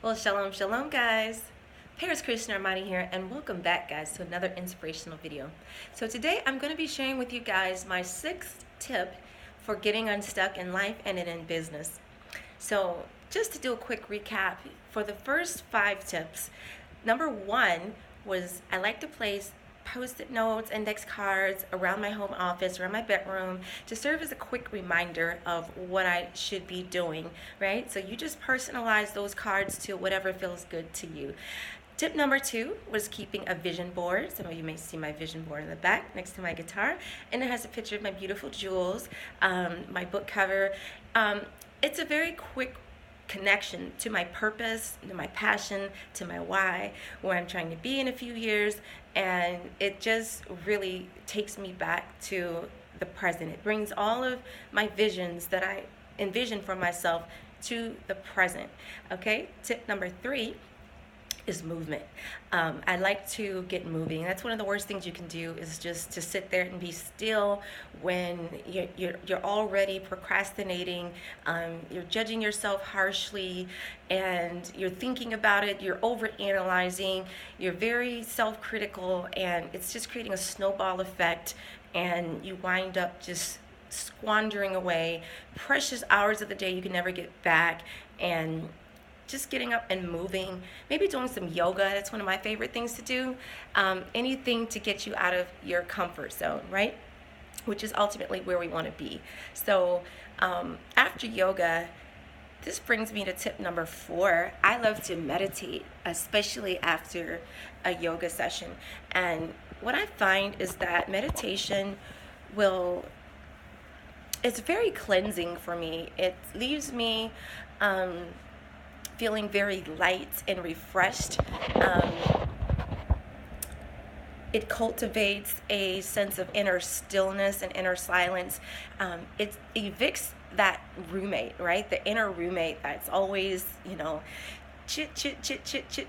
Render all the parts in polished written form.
Well, shalom, shalom, guys. Paris Krishna Armani here, and welcome back, guys, to another inspirational video. So today I'm going to be sharing with you guys my sixth tip for getting unstuck in life and in business. So just to do a quick recap, for the first 5 tips, number 1 was I like to place post-it notes, index cards around my home office, around my bedroom, to serve as a quick reminder of what I should be doing, right? So you just personalize those cards to whatever feels good to you. Tip number 2 was keeping a vision board. Some of you may see my vision board in the back next to my guitar, and it has a picture of my beautiful jewels, my book cover. It's a very quick connection to my purpose, to my passion, to my why, where I'm trying to be in a few years, and it just really takes me back to the present. It brings all of my visions that I envision for myself to the present. Okay, tip number 3 is movement. I like to get moving. That's one of the worst things you can do, is just to sit there and be still when you're already procrastinating. You're judging yourself harshly, and you're thinking about it. You're overanalyzing. You're very self-critical, and it's just creating a snowball effect, and you wind up just squandering away precious hours of the day you can never get back. And just getting up and moving, maybe doing some yoga. That's one of my favorite things to do. Anything to get you out of your comfort zone, right? Which is ultimately where we want to be. So after yoga, this brings me to tip number 4. I love to meditate, especially after a yoga session. And what I find is that meditation it's very cleansing for me. It leaves me feeling very light and refreshed. It cultivates a sense of inner stillness and inner silence. It evicts that roommate, right? The inner roommate that's always, chit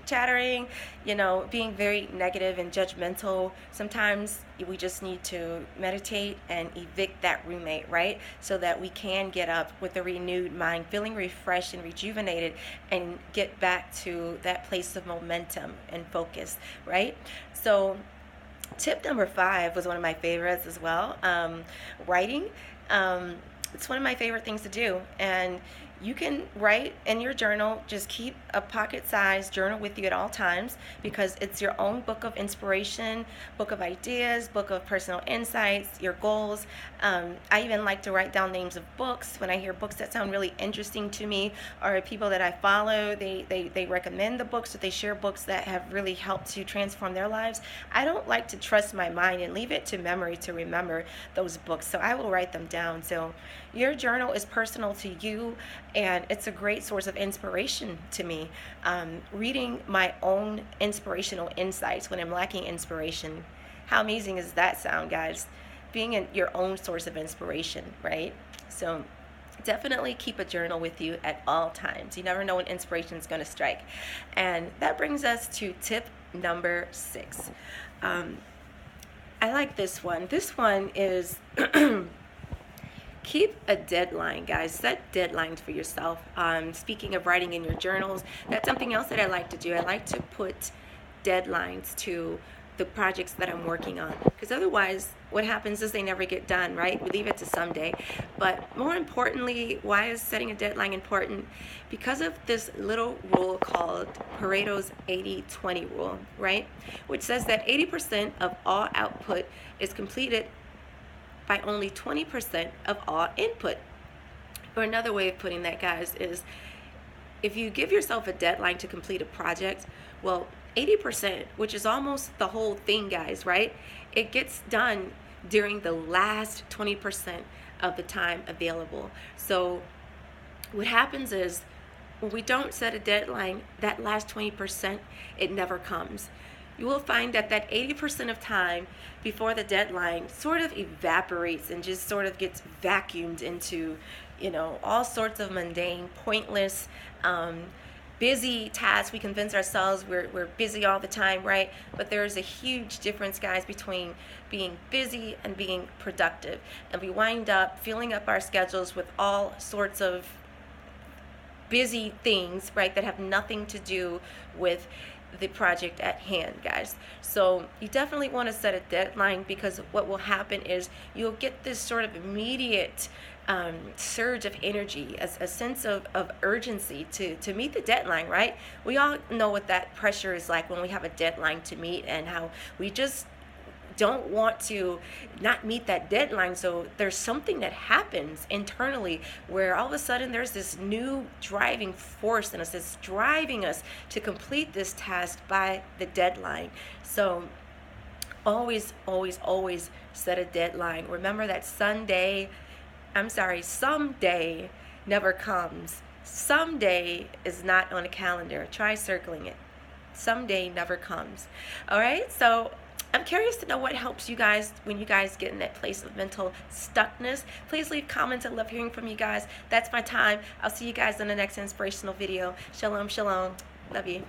chattering, being very negative and judgmental. Sometimes we just need to meditate and evict that roommate, right? So that we can get up with a renewed mind, feeling refreshed and rejuvenated, and get back to that place of momentum and focus, right? So tip number 5 was one of my favorites as well. Writing. It's one of my favorite things to do, and you can write in your journal. Just keep a pocket-sized journal with you at all times, because it's your own book of inspiration, book of ideas, book of personal insights, your goals. I even like to write down names of books when I hear books that sound really interesting to me, or people that I follow, they recommend the books, or they share books that have really helped to transform their lives. I don't like to trust my mind and leave it to memory to remember those books, so I will write them down. So your journal is personal to you, and it's a great source of inspiration to me. Reading my own inspirational insights when I'm lacking inspiration. How amazing does that sound, guys? Being your own source of inspiration, right? So definitely keep a journal with you at all times. You never know when inspiration is going to strike. And that brings us to tip number 6. I like this one. This one is keep a deadline, guys. Set deadlines for yourself. Speaking of writing in your journals, that's something else that I like to do. I like to put deadlines to the projects that I'm working on, because otherwise what happens is they never get done, right? We leave it to someday. But more importantly, why is setting a deadline important? Because of this little rule called Parato's 80-20 rule, right? Which says that 80% of all output is completed by only 20% of all input. Or another way of putting that, guys, is if you give yourself a deadline to complete a project, well, 80%, which is almost the whole thing, guys, right? It gets done during the last 20% of the time available. So what happens is, when we don't set a deadline, that last 20%, it never comes. You will find that 80% of time before the deadline sort of evaporates and just sort of gets vacuumed into, all sorts of mundane, pointless, busy tasks. We convince ourselves we're busy all the time, right? But there's a huge difference, guys, between being busy and being productive. And we wind up filling up our schedules with all sorts of busy things, right, that have nothing to do with the project at hand, guys. So you definitely want to set a deadline, because what will happen is you'll get this sort of immediate surge of energy, a sense of urgency to meet the deadline, right? We all know what that pressure is like when we have a deadline to meet, and how we just don't want to not meet that deadline. So there's something that happens internally where all of a sudden there's this new driving force in us that's driving us to complete this task by the deadline. So always, always, always set a deadline. Remember that someday never comes. Someday is not on a calendar. Try circling it. Someday never comes. All right, so I'm curious to know what helps you guys when you guys get in that place of mental stuckness. Please leave comments. I love hearing from you guys. That's my time. I'll see you guys in the next inspirational video. Shalom, shalom. Love you.